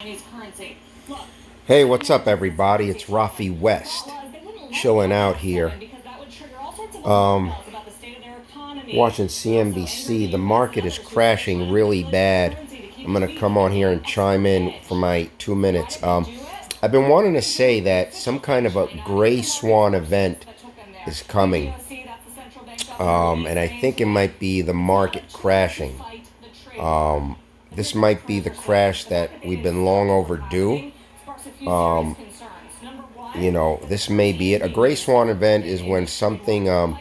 Hey, what's up, everybody? It's Rafe West, chilling out here, um, watching CNBC. The market is crashing really bad. I'm gonna come on here and chime in for my 2 minutes. I've been wanting to say that some kind of a gray swan event is coming, and I think it might be the market crashing. Um, this might be the crash that we've been long overdue. Um, this may be it. A gray swan event is when something, I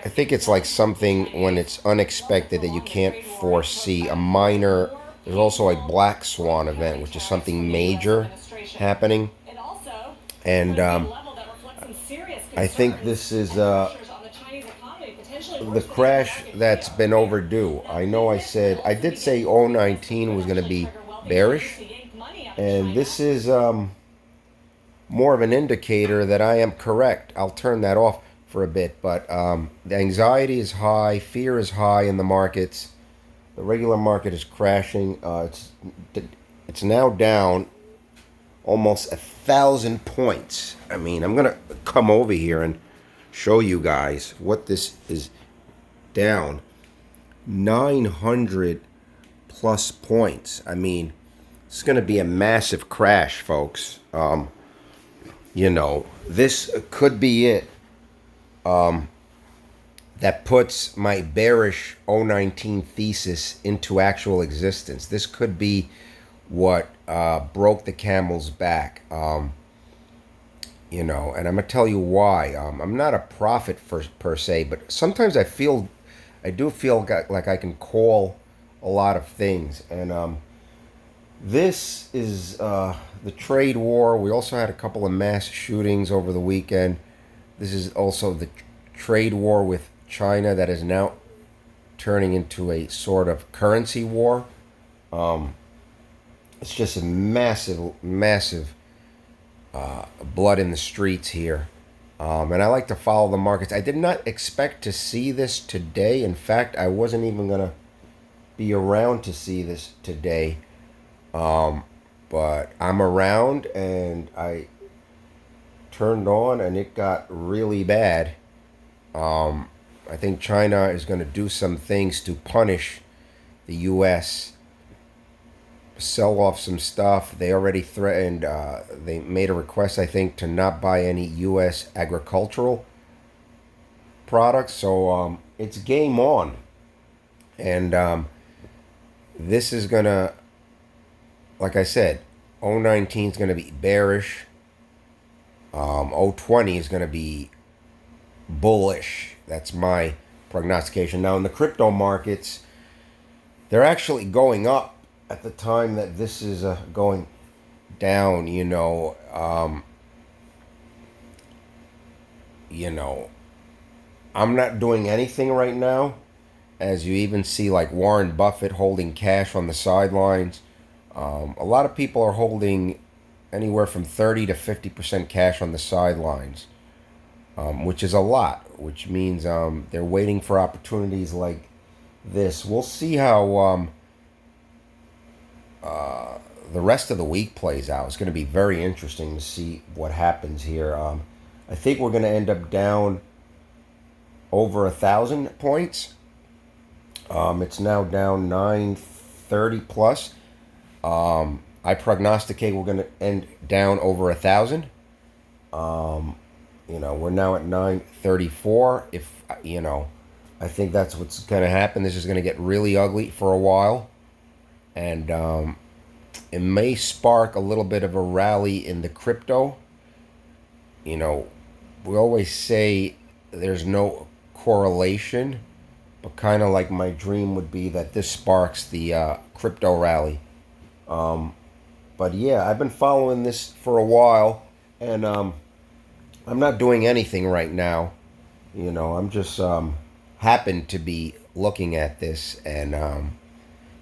think it's like something when it's unexpected that you can't foresee. A minor, there's also a black swan event, which is something major happening. And I think this is the crash that's been overdue. I did say 019 was going to be bearish. And this is more of an indicator that I am correct. I'll turn that off for a bit, but the anxiety is high, fear is high in the markets. The regular market is crashing. It's now down almost 1,000 points. I mean, I'm gonna come over here and show you guys what this is down. 900 plus points. I mean, it's gonna be a massive crash, folks. This could be it. That puts my bearish 019 thesis into actual existence. This could be what broke the camel's back. And I'm gonna tell you why. I'm not a prophet per se, but sometimes I do feel like I can call a lot of things, and this is the trade war. We also had a couple of mass shootings over the weekend. This is also the trade war with China that is now turning into a sort of currency war. It's just a massive blood in the streets here. And I like to follow the markets. I did not expect to see this today. In fact, I wasn't even going to be around to see this today. But I'm around, and I turned on and it got really bad. I think China is going to do some things to punish the U.S., sell off some stuff. They already threatened, they made a request, I think, to not buy any U.S. agricultural products. So it's game on. And this is going to, like I said, 019 is going to be bearish. 020 is going to be bullish. That's my prognostication. Now, in the crypto markets, they're actually going up at the time that this is going down. I'm not doing anything right now, as you even see like Warren Buffett holding cash on the sidelines. A lot of people are holding anywhere from 30 to 50% cash on the sidelines, which is a lot, which means they're waiting for opportunities like this. We'll see how the rest of the week plays out. It's going to be very interesting to see what happens here. I think we're going to end up down over 1,000 points. It's now down 930 plus. I prognosticate we're going to end down over 1,000. We're now at 934. I think that's what's going to happen. This is going to get really ugly for a while, and it may spark a little bit of a rally in the crypto. We always say there's no correlation, but kind of like my dream would be that this sparks the crypto rally. But yeah, I've been following this for a while, and I'm not doing anything right now. I'm just happen to be looking at this, and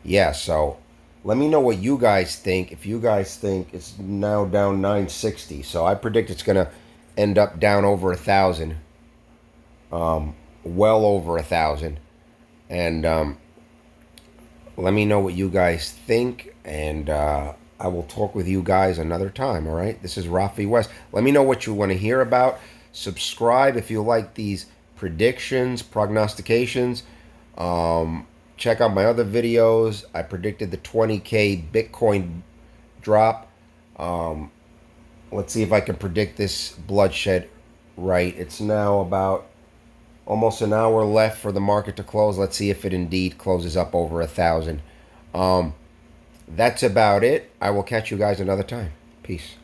yeah. So let me know what you guys think. If you guys think it's now down 960, so I predict it's gonna end up down over 1,000, well over 1,000, and let me know what you guys think, and I will talk with you guys another time, all right? This is Rafe West. Let me know what you want to hear about. Subscribe if you like these predictions, prognostications. Check out my other videos. I predicted the 20K Bitcoin drop. Let's see if I can predict this bloodshed right. It's now about almost an hour left for the market to close. Let's see if it indeed closes up over 1,000. That's about it. I will catch you guys another time. Peace.